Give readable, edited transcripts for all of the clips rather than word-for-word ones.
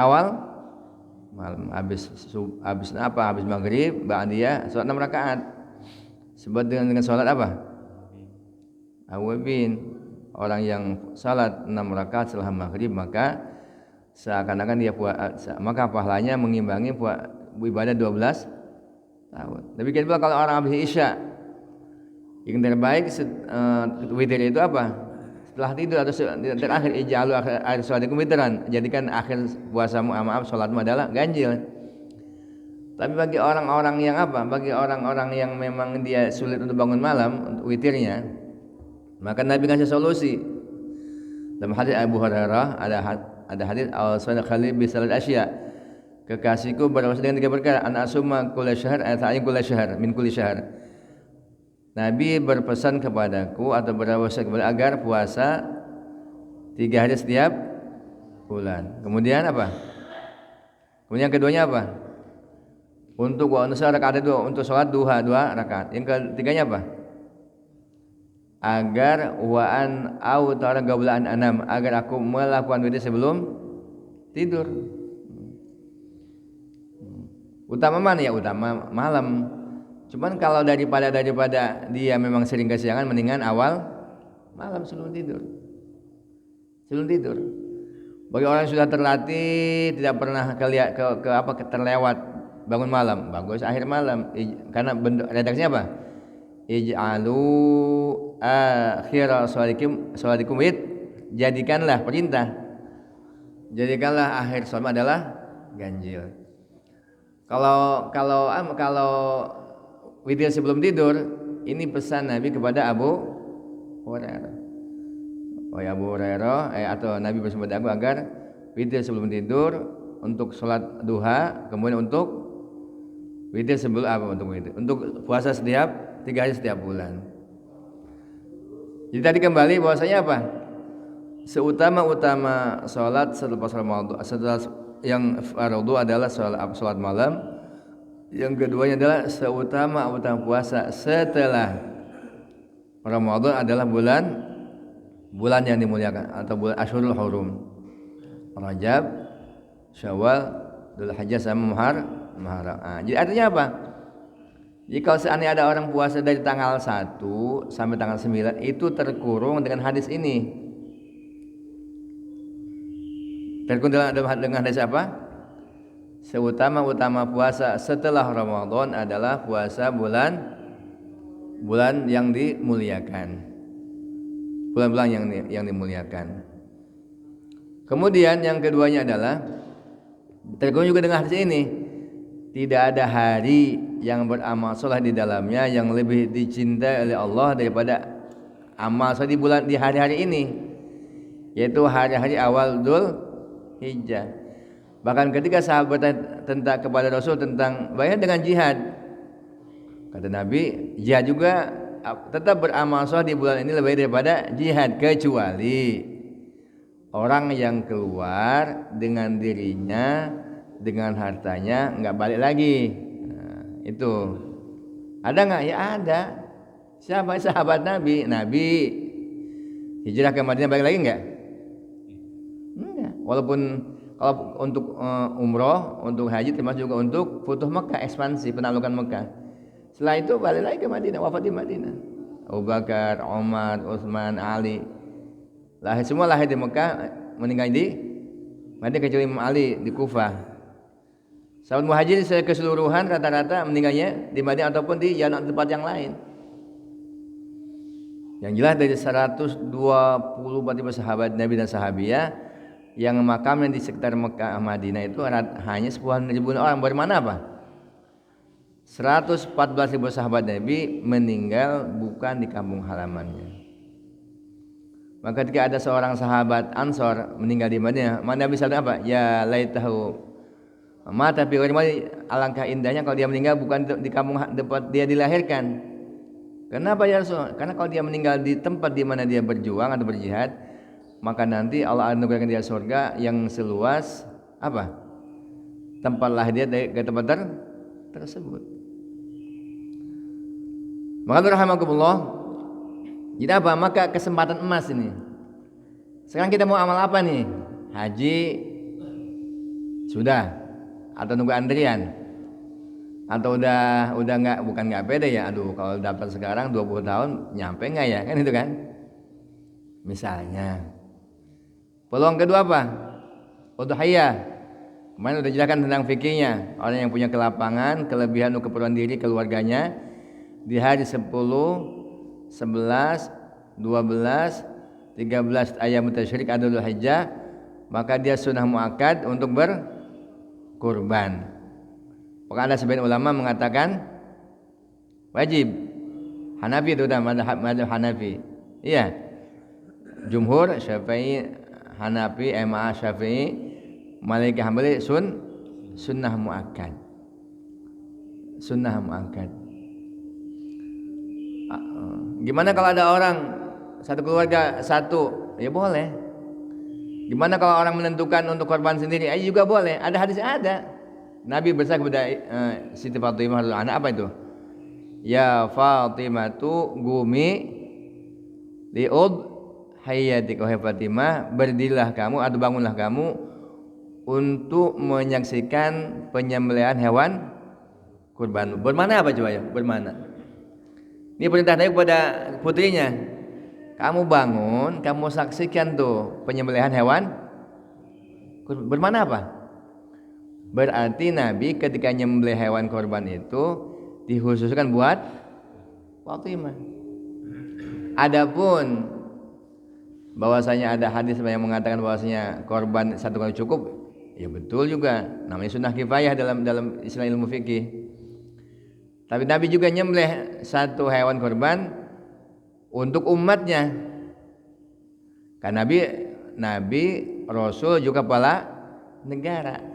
awal malam. Habis apa? Habis maghrib, ba'diyah, salat 6 rakaat. Sebab dengan salat apa? Awabin. Orang yang salat 6 rakaat setelah maghrib maka seakan-akan dia maka pahalanya mengimbangi ibadah 12 tahun. Demikian pula kalau orang habis isya, yang terbaik witir itu apa? Setelah tidur atau terakhir ij'alu akhir sholatikum witran, jadikan akhir puasamu salatmu adalah ganjil. Tapi bagi orang-orang yang apa? Bagi orang-orang yang memang dia sulit untuk bangun malam untuk witirnya, maka Nabi kasih solusi. Dalam hadis Abu Hurairah ada hadis al-sadiq khalil bi salat asya. Kekasihku berpuasa dengan 3 perkara, an asuma kulli syahr ayat kulli syahr min kulli syahr. Nabi berpesan kepadaku atau berwasiat kepada agar puasa 3 hari setiap bulan. Kemudian apa? Kemudian keduanya apa? Untuk rakaat itu untuk sholat duha 2 rakaat. Yang ketiganya apa? Agar waan au ta'ala qabla an anam, agar aku melakukan witir sebelum tidur. Utama mana ya? Utama malam. Cuman kalau daripada dia memang sering kesiangan, mendingan awal malam sebelum tidur. Sebelum tidur. Bagi orang yang sudah terlatih, tidak pernah terlewat bangun malam, bagus akhir malam. Karena redaksinya apa? Ij'alu akhir sholatikum wit, jadikanlah perintah. Jadikanlah akhir sholat adalah ganjil. Kalau witir sebelum tidur, ini pesan Nabi kepada Abu Hurairah. Oh ya Abu Hurairah atau Nabi bersama aku agar witir sebelum tidur untuk sholat duha, kemudian untuk witir sebelum apa? Untuk puasa 3 hari setiap bulan. Jadi tadi kembali bahwasanya apa? Seutama-utama sholat setelah Ramadan, setelah yang fardu adalah sholat malam. Yang keduanya adalah seutama-utama puasa setelah Ramadan adalah bulan yang dimuliakan atau bulan Ashurul Hurum. Rajab, Syawal, Dzulhijjah sama Muharram. Jadi artinya apa? Jadi kalau seandainya ada orang puasa dari tanggal 1 sampai tanggal 9 itu terkurung dengan hadis ini. Terkurung dengan hadis apa? Seutama-utama puasa setelah Ramadan adalah puasa bulan yang dimuliakan. Bulan-bulan yang dimuliakan. Kemudian yang keduanya adalah terkurung juga dengan hadis ini. Tidak ada hari yang beramal soleh di dalamnya yang lebih dicintai oleh Allah daripada amal soleh di hari-hari ini, yaitu hari-hari awal Dzulhijjah. Bahkan ketika sahabat tentang kepada Rasul tentang bayar dengan jihad, kata Nabi, jihad juga tetap beramal soleh di bulan ini lebih daripada jihad, kecuali orang yang keluar dengan dirinya, dengan hartanya nggak balik lagi. Nah, itu ada nggak? Ya ada. Siapa sahabat Nabi? Nabi hijrah ke Madinah balik lagi nggak? Enggak. Walaupun kalau untuk umroh, untuk haji termasuk juga untuk futuh Mekah, ekspansi penaklukan Mekah. Setelah itu balik lagi ke Madinah, wafat di Madinah. Abu Bakar, Umar, Utsman, Ali, semua lahir di Mekah, meninggal di Madinah kecuali Imam Ali di Kufah. Sahabat muhajirin secara keseluruhan rata-rata meninggalnya di Madinah ataupun di tempat yang lain. Yang jelas dari 124 sahabat Nabi dan sahabiah yang makamnya di sekitar Mekah Madinah itu hanya 10.000 orang. Bermana apa? 114.000 sahabat Nabi meninggal bukan di kampung halamannya. Maka ketika ada seorang sahabat Ansor meninggal di Madinah, Nabi sallallahu apa? Ya laitahu mata fi ghairi Madinah, alangkah indahnya kalau dia meninggal bukan di kampung tempat dia dilahirkan. Kenapa ya Rasul? Karena kalau dia meninggal di tempat di mana dia berjuang atau berjihad, maka nanti Allah anugerahkan dia surga yang seluas apa? Tempat lahir dia ke tempat tersebut. Maka rahimakumullah. Jadi apa? Maka kesempatan emas ini. Sekarang kita mau amal apa nih? Haji, Sudah atau nunggu antrian? Atau udah nggak, bukan nggak pede ya, aduh kalau daftar sekarang 20 tahun nyampe nggak ya, kan itu kan misalnya. Peluang kedua apa? Udhiyah. Kemarin udah jelaskan tentang fikihnya, orang yang punya kelapangan, kelebihan untuk keperluan diri keluarganya di hari 10, 11, 12, 13 ayam tasyrik atau Dzulhijjah, maka dia sunnah muakkad untuk berkurban. Maka ada sebagian ulama mengatakan wajib. Hanafi itu udah mazhab Hanafi. Iya. Jumhur Syafi'i, Hanafi, MA Syafi'i, Maliki, Hambali sunnah muakkad. Sunnah muakkad. Gimana kalau ada orang satu keluarga satu? Ya boleh. Gimana kalau orang menentukan untuk korban sendiri? Ayo juga boleh. Ada hadis ada. Nabi bersabda kepada Siti Fatimah radhiyallahu anha, apa itu? Ya Fatimatu gumi liud hayyatik, wahai Fatimah, berdirilah kamu atau bangunlah kamu untuk menyaksikan penyembelihan hewan kurban. Bermana apa coba ya? Bermana. Ini perintah Nabi kepada putrinya. Kamu bangun, kamu saksikan tuh penyembelihan hewan kurban. Bermana apa? Berarti Nabi ketika nyembelih hewan korban itu dikhususkan buat Fatimah. Adapun bahwasanya ada hadis yang mengatakan bahwasanya korban satu kali cukup, ya betul juga. Namanya sunnah kifayah dalam istilah ilmu fikih. Tapi Nabi juga nyembelih satu hewan korban untuk umatnya. Karena Nabi Rasul juga kepala negara.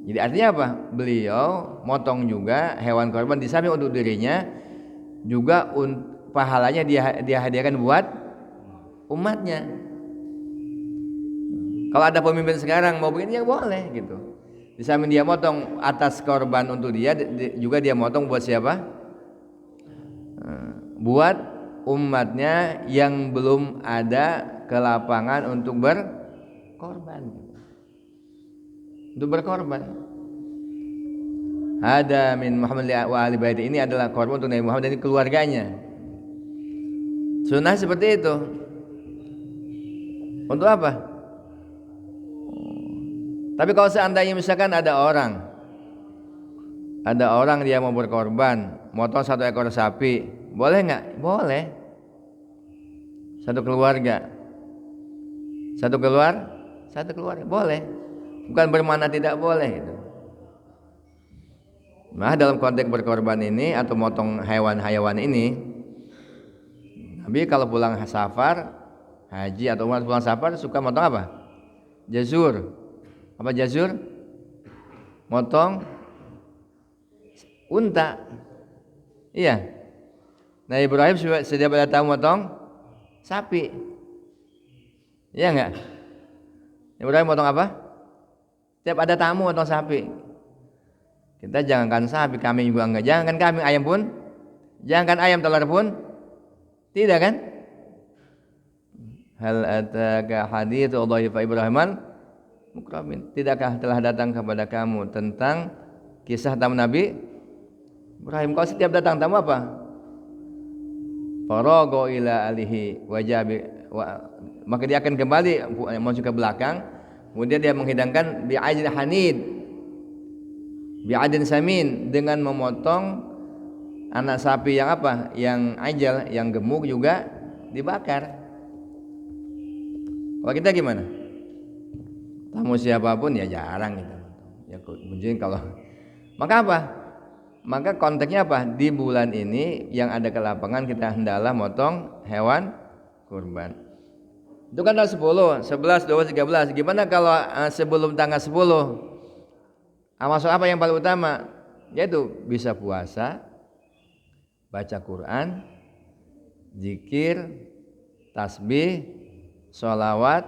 Jadi artinya apa? Beliau motong juga hewan korban di samping untuk dirinya, juga pahalanya dia hadiahkan buat umatnya. Kalau ada pemimpin sekarang mau begini ya boleh gitu. Di samping dia motong atas korban untuk dia, juga dia motong buat siapa? Buat umatnya yang belum ada kelapangan untuk berkorban. Untuk berkorban. Ada min Muhammad wa ali baiti, ini adalah korban untuk Nabi Muhammad dan keluarganya. Sunnah seperti itu. Untuk apa? Tapi kalau seandainya misalkan ada orang dia mau berkorban, motong satu ekor sapi, boleh nggak? Boleh. Satu keluarga, boleh. Bukan bermakna tidak boleh itu. Nah, dalam konteks berkorban ini atau motong hewan-hewan ini, Nabi kalau pulang safar, haji atau pulang safar suka motong apa? Jazur. Apa jazur? Motong unta. Iya. Nah, Ibrahim setiap ada tamu motong sapi. Iya enggak? Ibrahim motong apa? Setiap ada tamu motong sapi. Kita jangankan sapi, kambing juga enggak. Jangankan kambing, ayam pun. Jangankan ayam, telur pun. Tidak kan? Hal ataka hadits dhaifa Ibrahim mukramin. Tidakkah telah datang kepada kamu tentang kisah tamu Nabi Ibrahim? Kalau setiap datang tamu apa? Farago ila alihi wajabi, maka dia akan kembali masuk ke belakang. Kemudian dia menghidangkan bi'ajin hanid, bi'adin samin, dengan memotong anak sapi yang apa? Yang ajal, yang gemuk juga dibakar. Kalau kita gimana? Tamu siapapun ya jarang gitu. Ya mungkin kalau maka apa? Maka konteksnya apa? Di bulan ini yang ada kelapangan kita hendaklah motong hewan kurban. Itu kan tanggal 10, 11, 12, 13. Gimana kalau sebelum tanggal 10? Amal soleh apa yang paling utama? Yaitu bisa puasa, baca Quran, zikir, tasbih, sholawat,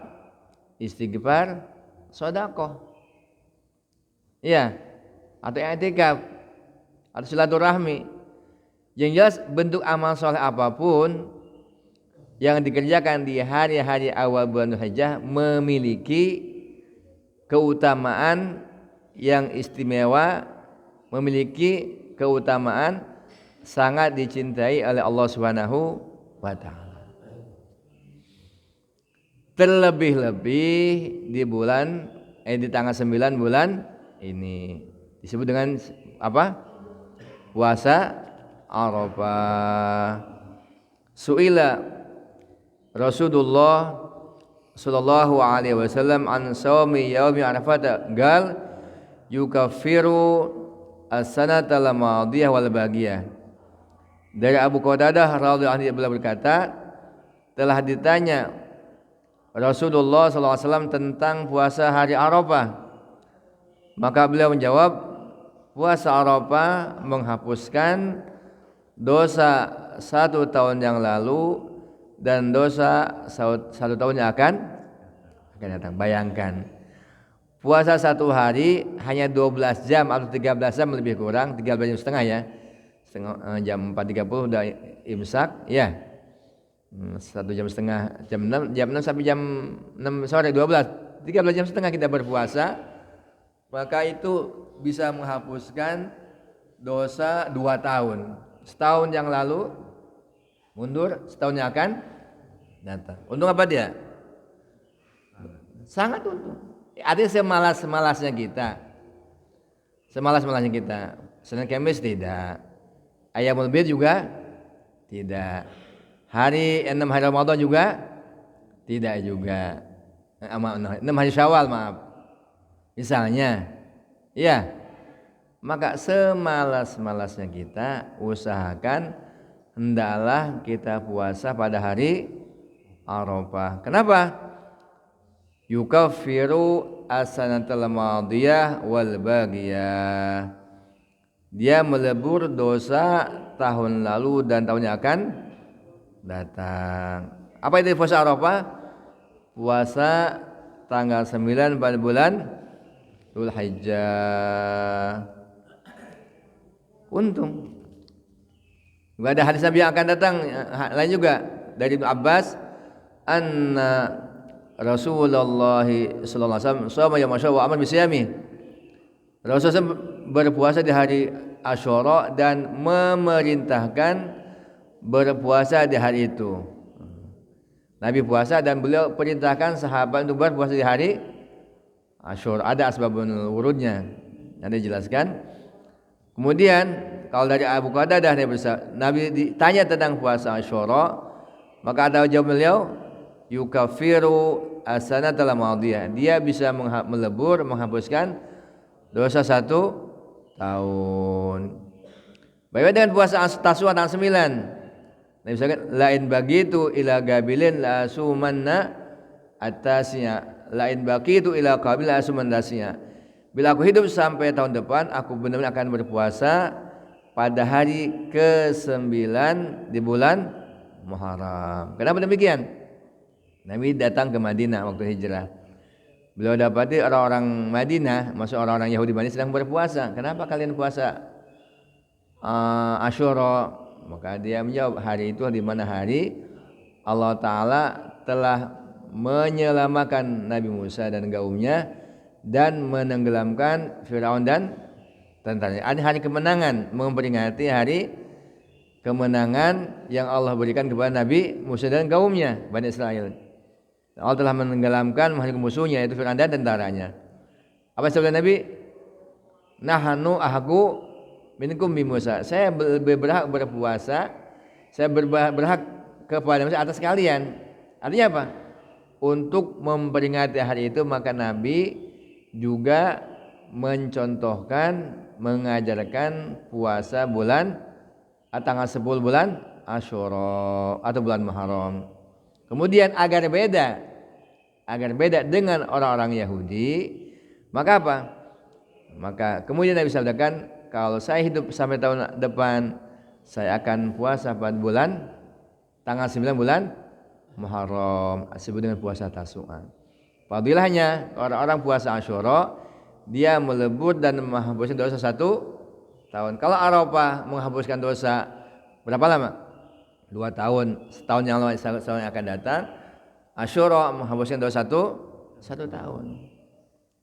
istighfar, sedekah. Iya, atau i'tikaf, atau silaturahmi. Yang jelas bentuk amal soleh apapun yang dikerjakan di hari-hari awal bulan Dzulhijjah memiliki keutamaan yang istimewa, memiliki keutamaan, sangat dicintai oleh Allah Subhanahu wa taala. Terlebih-lebih di bulan di tanggal 9 bulan ini disebut dengan apa? Puasa Arafah. Su'ila Rasulullah sallallahu alaihi wasallam an shaumi yaumi Arafah, gal yukaffiru as-sanata al-madiyah wal bagiyah. Dari Abu Qatadah radhiyallahu anhu beliau berkata, telah ditanya Rasulullah sallallahu alaihi wasallam tentang puasa hari Arafah. Maka beliau menjawab, puasa Arafah menghapuskan dosa 1 tahun yang lalu dan dosa 1 tahun yang akan datang. Bayangkan, puasa 1 hari hanya 12 jam atau 13 jam lebih kurang, 13 jam setengah ya. Jam 4.30 udah imsak ya. 1 jam setengah, jam 6 sampai jam 6 sore 13 jam setengah kita berpuasa, maka itu bisa menghapuskan dosa 2 tahun. Setahun yang lalu mundur, setahun yang akan datang. Untung apa dia? Sangat untung. Artinya semalas-malasnya kita. Semalas-malasnya kita. Senin Kamis tidak. Ayyamul Bid juga tidak. Hari 6 hari Ramadan juga tidak juga. 6 hari Syawal maaf. Misalnya, ya. Maka semalas-malasnya kita usahakan hendaklah kita puasa pada hari Arafah. Kenapa? Yukaffiru as-sanatal madiyah wal bagiyah. Dia melebur dosa tahun lalu dan tahun yang akan datang. Apa itu puasa Arafah? Puasa tanggal 9 pada bulan Dzulhijjah. Untung. Juga ada hadis Nabi yang akan datang lain juga dari Ibnu Abbas, anna Rasulullah sallallahu alaihi wasallam shoma yaum Asyura wa amar bisyami. Rasulullah berpuasa di hari Asyura dan memerintahkan berpuasa di hari itu. Nabi puasa dan beliau perintahkan sahabat untuk berpuasa di hari Asyura. Ada asbabun wurudnya. Nanti dijelaskan. Kemudian kalau dari Abu Qatadah Nabi ditanya tentang puasa Asyura, maka ada jawab beliau, yukaffiru as-sanatal madiyah. Dia bisa melebur, menghapuskan dosa 1 tahun. Bagaimana dengan puasa Tasu'a tanggal 9? Nabi misalkan, lain bagitu ila gabilin la sumanna at-tasi'a. Lain bagitu ila qabil la sumanna at-tasi'a. Bila aku hidup sampai tahun depan, aku benar-benar akan berpuasa pada hari ke-9 di bulan Muharram. Kenapa demikian? Nabi datang ke Madinah waktu hijrah. Beliau dapati orang-orang Madinah, maksud orang-orang Yahudi Madinah sedang berpuasa. Kenapa kalian puasa Asyura? Maka dia menjawab, hari itu di mana hari Allah Ta'ala telah menyelamatkan Nabi Musa dan kaumnya dan menenggelamkan Firaun dan tentaranya. Ada hari kemenangan, memperingati hari kemenangan yang Allah berikan kepada Nabi Musa dan kaumnya, Bani Israel. Allah telah menenggelamkan makhluk musuhnya, yaitu Firaun dan tentaranya. Apa sabda Nabi? Nahanu ahku minkum bi Musa. Saya lebih berhak berpuasa, saya berhak kepada Musa atas kalian. Artinya apa? Untuk memperingati hari itu, maka Nabi juga mencontohkan, mengajarkan puasa bulan tanggal 10 bulan Asyura atau bulan Muharram. Kemudian agar beda dengan orang-orang Yahudi, maka apa? Maka kemudian Nabi sabdakan, kalau saya hidup sampai tahun depan, saya akan puasa pada bulan tanggal 9 bulan Muharram, disebut dengan puasa Tasu'a. Fadilahnya orang-orang puasa Asyura, dia melebur dan menghapuskan dosa 1 tahun. Kalau Arafah menghapuskan dosa berapa lama? 2 tahun. Setahun yang lalu, setahun yang akan datang. Asyura menghapuskan dosa 1 tahun.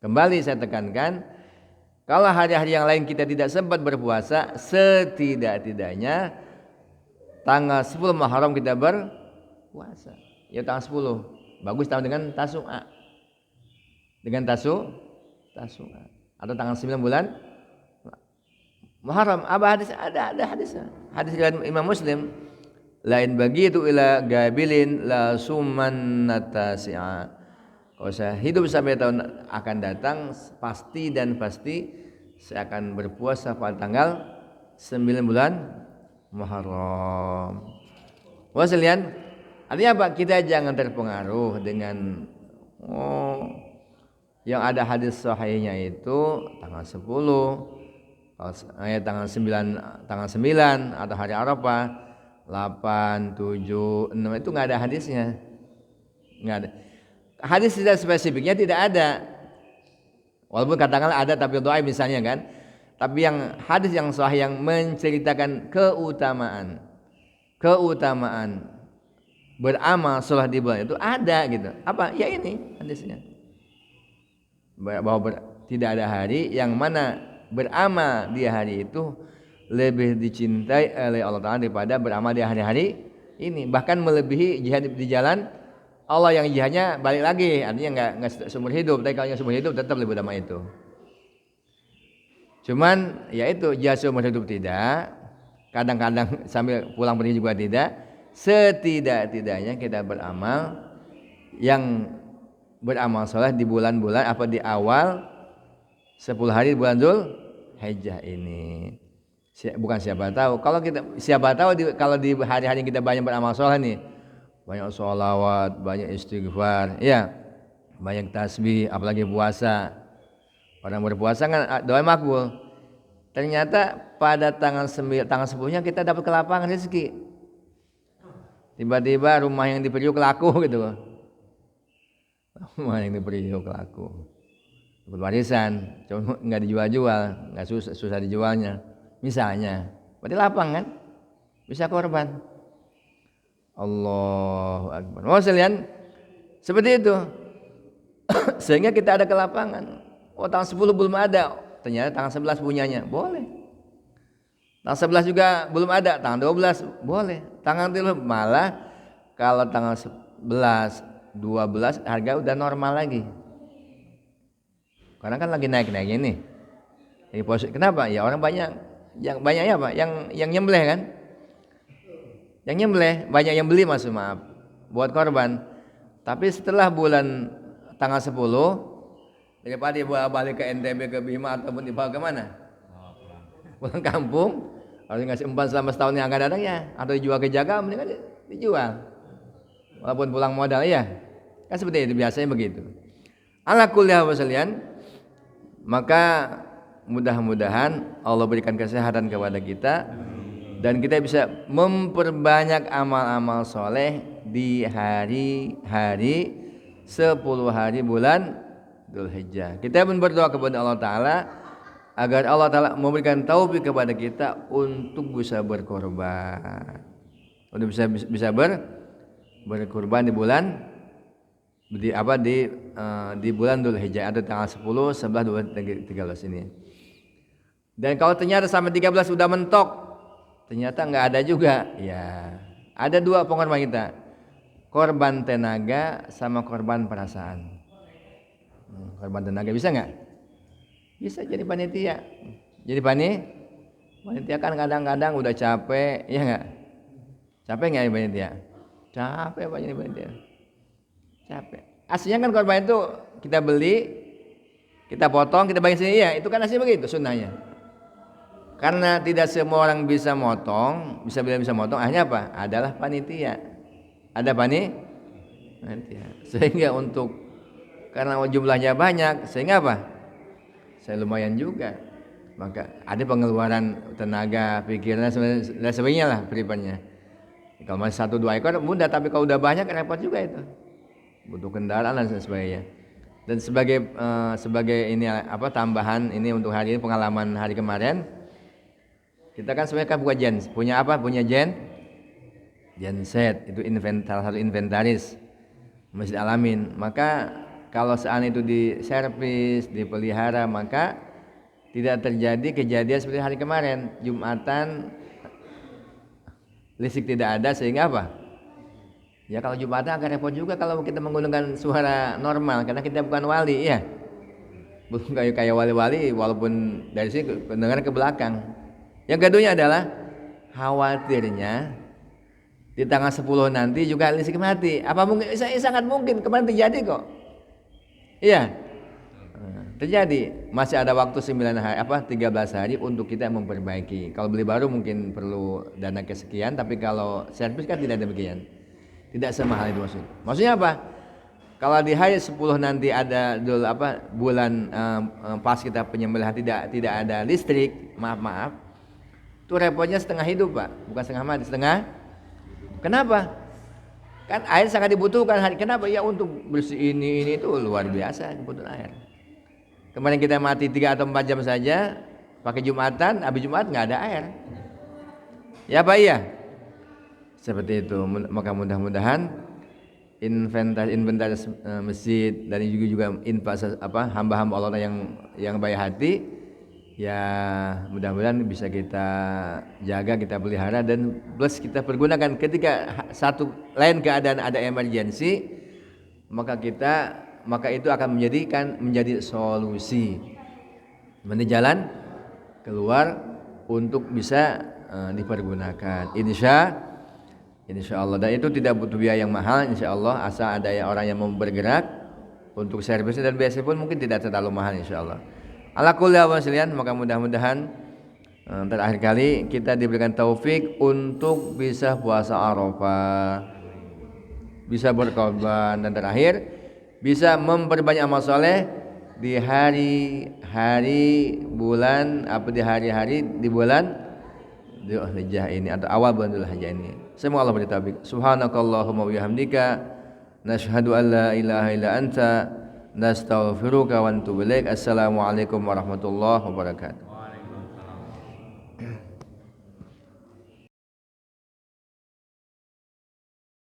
Kembali saya tekankan, Kalau hari-hari yang lain kita tidak sempat berpuasa, setidak-tidaknya tanggal 10 Muharram kita berpuasa. Ya tanggal 10. Bagus tahu dengan Tasu'a. Dengan Tasu'a. Atau tanggal 9 bulan Muharram. Apa hadis? Ada hadisnya. Hadis riwayat Imam Muslim. Lain bagi itu ila gabilin la summan natasi'a. Kalau saya hidup sampai tahun akan datang, pasti saya akan berpuasa pada tanggal 9 bulan Muharram. Wah sekalian, artinya apa? Kita jangan terpengaruh dengan yang ada hadis sahihnya itu tanggal 10, tanggal 9 atau hari Arafah 8, 7, 6 itu enggak ada hadisnya. Enggak ada. Hadis tidak spesifiknya tidak ada. Walaupun katakanlah ada tapi dhaif misalnya kan. Tapi yang hadis yang sahih yang menceritakan keutamaan beramal sholat di bulan itu ada gitu. Apa? Ya ini hadisnya. Bahwa tidak ada hari yang mana beramal di hari itu lebih dicintai oleh Allah Ta'ala daripada beramal di hari-hari ini. Bahkan melebihi jihad di jalan Allah, yang jihadnya balik lagi, artinya enggak seumur hidup. Tapi kalau yang seumur hidup tetap lebih utama itu. Cuman ya itu jihad seumur hidup tidak. Kadang-kadang sambil pulang pergi juga tidak. Setidak-tidaknya kita beramal sholat di bulan-bulan apa di awal 10 hari bulan Dzulhijjah ini. Bukan siapa tahu. Kalau di hari-hari kita banyak beramal sholat nih, banyak sholawat, banyak istighfar, ya, banyak tasbih, apalagi puasa. Orang berpuasa kan doa makbul. Ternyata pada tanggal 10-nya kita dapat kelapangan rezeki. Tiba-tiba rumah yang di Priuk laku gitu loh. Rumah yang di Priuk laku. Dapat warisan, cuma enggak dijual-jual, enggak susah dijualnya. Misalnya, berarti lapang kan? Bisa korban. Allahu Akbar. Mau sekalian seperti itu. Sehingga kita ada kelapangan. Tanggal 10 belum ada. Ternyata tanggal 11 punyanya. Boleh. Tanggal 11 juga belum ada. Tanggal 12 boleh. Tanggal 13 malah kalau tanggal 11, 12 harga udah normal lagi. Karena kan lagi naik-naik ini. Kenapa? Ya orang banyak. Yang banyaknya apa? Yang nyembelih kan? Yang nyembelih, banyak yang beli maaf buat korban. Tapi setelah bulan tanggal 10 daripada dibawa balik ke NTB, ke Bima ataupun dibawa ke mana? Pulang kampung, harus ngasih umpan selama setahun yang akan datang ya, atau dijual ke Jaga, mendingan dijual. Walaupun pulang modal ya. Kan seperti itu biasanya begitu. Ala kulli hal sekalian, maka mudah-mudahan Allah berikan kesehatan kepada kita. Dan kita bisa memperbanyak amal-amal soleh di hari-hari 10 hari bulan Dzulhijjah. Kita pun berdoa kepada Allah Ta'ala agar Allah Ta'ala memberikan taufik kepada kita untuk bisa berkorban. Untuk bisa berkorban di bulan di bulan Dzulhijjah atau tanggal 10, 11, 12, 13 ini. Dan kalau ternyata sampai 13 sudah mentok, ternyata enggak ada juga. Ya, ada dua pengorban kita. Korban tenaga sama korban perasaan. Korban tenaga bisa enggak? Bisa jadi panitia. Jadi panitia kan kadang-kadang udah capek, ya enggak? Capek enggak panitia? Capek Pak jadi panitia. Capek. Aslinya kan korban itu kita beli, kita potong, kita bagi sendiri ya. Itu kan aslinya begitu sunnahnya. Karena tidak semua orang bisa motong, bisa motong, akhirnya apa? Adalah panitia. Ada panitia. Sehingga karena jumlahnya banyak, sehingga apa? Saya lumayan juga. Maka ada pengeluaran tenaga, pikiran dan sebagainya lah peribannya. Kalau masih 1-2 ekor mudah, tapi kalau udah banyak repot juga itu. Butuh kendaraan dan sebagainya. Dan sebagai ini tambahan ini untuk hari ini, pengalaman hari kemarin. Kita kan sebenarnya punya genset, itu salah satu inventaris Masjid Alamin. Maka kalau seandainya itu diservis, dipelihara, maka tidak terjadi kejadian seperti hari kemarin, Jumatan listrik tidak ada sehingga apa? Ya kalau Jumatan agak repot juga kalau kita menggunakan suara normal karena kita bukan wali ya. Bukan kayak wali-wali walaupun dari sini pendengar ke belakang. Yang keduanya adalah khawatirnya di tanggal 10 nanti juga listrik mati. Apa mungkin? Sangat mungkin, kemarin terjadi kok. Iya. Terjadi. Masih ada waktu 9 hari 13 hari untuk kita memperbaiki. Kalau beli baru mungkin perlu dana kesekian, tapi kalau servis kan tidak demikian. Tidak semahal itu maksudnya apa? Kalau di hari 10 nanti ada bulan pas kita penyembelihan tidak ada listrik, maaf. Itu repotnya setengah hidup, Pak. Bukan setengah mati, setengah. Kenapa? Kan air sangat dibutuhkan hari. Kenapa? Ya untuk bersih ini itu luar biasa kebutuhan air. Kemarin kita mati 3 atau 4 jam saja pakai Jumatan, habis Jumat nggak ada air. Ya Pak iya. Seperti itu. Maka mudah-mudahan inventaris masjid dan juga hamba-hamba Allah yang baik hati, ya mudah-mudahan bisa kita jaga, kita pelihara dan plus kita pergunakan ketika satu lain keadaan ada emergensi, maka itu akan menjadi solusi, menjadi jalan keluar untuk bisa dipergunakan. Insya Allah, dan itu tidak butuh biaya yang mahal, insya Allah, asal ada orang yang mau bergerak untuk servisnya, dan biasanya pun mungkin tidak terlalu mahal insya Allah. Ala kulli hal sekalian, maka mudah-mudahan terakhir kali kita diberikan taufik untuk bisa puasa Arafah, bisa berkorban, dan terakhir bisa memperbanyak amal soleh di hari-hari bulan di bulan Dzulhijjah ini atau awal bulan Dzulhijjah ini. Semoga Allah beri taufik. Subhanakallahumma wa bihamdika nasyhadu an la ilaha illa anta nastaghfiruka wa natubu ilaik. Assalamualaikum warahmatullahi wabarakatuh.